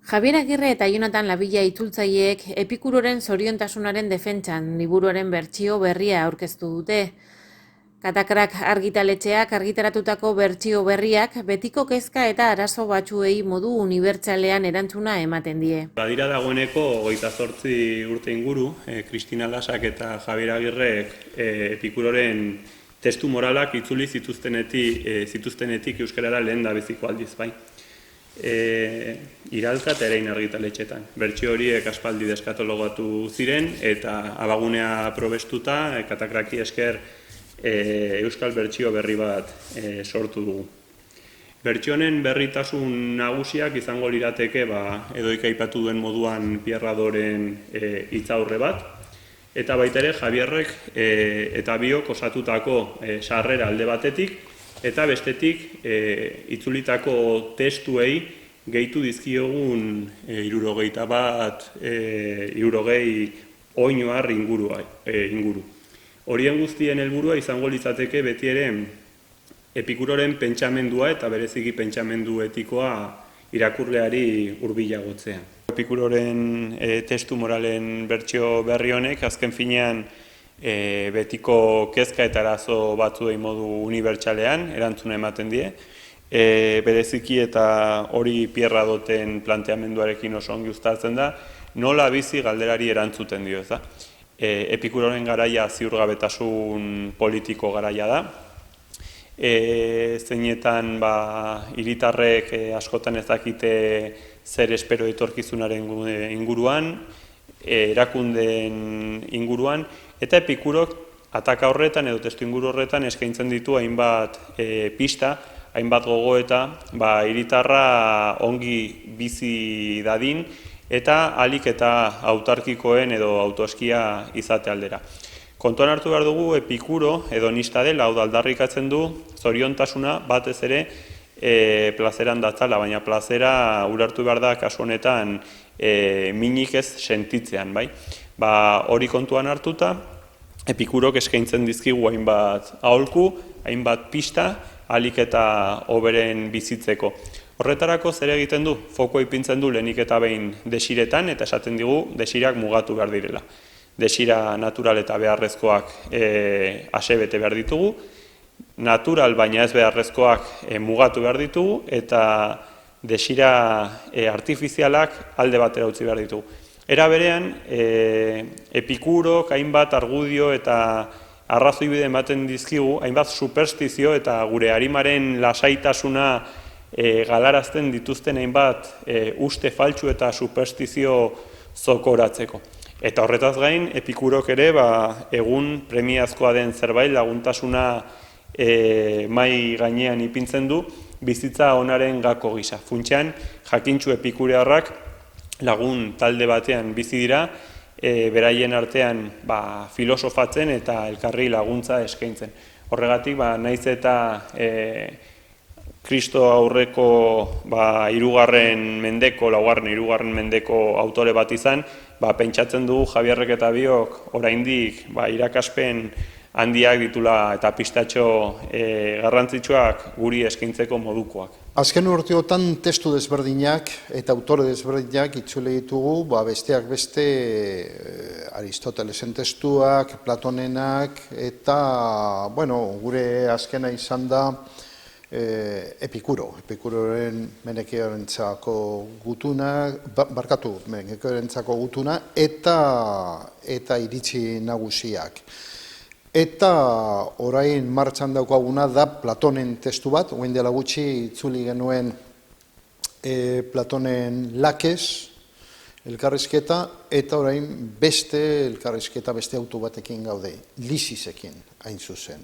Javier Agirre eta Jonatan Labilla itzultzaileek Epikuroren zoriontasunaren defentsan liburuaren bertsio berria aurkeztu dute. Katakrak argitaletxeak argitaratutako bertsio berriak betiko kezka eta arazo batzuei modu unibertsalean erantzuna ematen die. Badira dagoeneko 28 urte inguru, Kristina Lasak eta Javier Agirrek Epikuroren testu moralak itzuli zituztenetik euskarara lehen dabeziko aldiz bai. Iralka eta Erein argitaletxetan. Bertsio horiek aspaldi deskatologatu ziren eta abagunea probestuta, katakraki esker euskal bertsio berri bat sortu dugu. Bertsio honen berritasun nagusiak izango lirateke edoik aipatu duen moduan Pierradoren hitzaurre bat, eta baita ere Javierrek eta biok osatutako sarrera alde batetik, eta bestetik itzulitako testuei gehitu dizkiogun 60 oinuar inguru. Horien guztien helburua izango litzateke beti ere Epikuroren pentsamendua eta bereziki pentsamendu etikoa irakurleari hurbilagotzea. Epikuroren testu moralen bertsio berri honek azken finean betiko kezka eta arazo batzuei modu unibertsalean erantzuna ematen die. Bereziki eta hori Pierradoten planteamenduarekin oso ongi uztartzen da, nola bizi galderari erantzuten dio, ez da? Epikuroren garaia ziurgabetasun politiko garaia da. Zeinetan hiritarrek askotan ez dakite zer espero etorkizunaren inguruan, erakundeen inguruan, eta Epikurok ataka horretan edo testu inguru horretan eskaintzen ditu hainbat pista, hainbat gogoeta, hiritarra ongi bizi dadin eta ahalik eta autarkikoen edo autoeskia izate aldera. Kontuan hartu behar dugu Epikuro hedonista dela, hau da aldarrikatzen du zoriontasuna batez ere plazeran datzala, baina plazera ulertu behar da kasu honetan minik ez sentitzean, bai? Hori kontuan hartuta, Epikurok eskaintzen dizkigu hainbat aholku, hainbat pista, ahalik eta hoberen bizitzeko. Horretarako zer egiten du? Fokoa ipintzen du lehenik eta behin desiretan, eta esaten digu desirak mugatu behar direla. Desira natural eta beharrezkoak asebete behar ditugu, natural baina ez beharrezkoak mugatu behar ditugu, eta desira artifizialak alde batera utzi behar ditugu. Era berean, Epikurok hainbat argudio eta arrazoi bide ematen dizkigu, hainbat superstizio eta gure arimaren lasaitasuna galarazten dituzten hainbat uste faltsu eta superstizio zokoratzeko. Eta horretaz gain, Epikurok ere egun premiazkoa den zerbait laguntasuna mai gainean ipintzen du, bizitza onaren gako gisa. Funtsean, jakintsu epikurearrak lagun talde batean bizi dira, beraien artean filosofatzen eta elkarri laguntza eskaintzen. Horregatik, naiz eta Kristo aurreko laugarren mendeko autore bat izan, pentsatzen dugu Javierrek eta biok oraindik irakaspen handiak ditula eta pistatxo garrantzitsuak guri eskaintzeko modukoak. Azken urteotan testu desberdinak eta autore desberdinak itzule ditugu, besteak beste Aristotelesen testuak, Platonenak, eta gure azkena izan da Epikuroren menekeorentzako gutuna eta iritzi nagusiak. Eta orain martxan daukaguna da Platonen testu bat, orain dela gutxi itzuli genuen Platonen Lakes elkarrizketa, eta orain beste elkarrizketa beste auto batekin gaude, Lisisekin hain zuzen.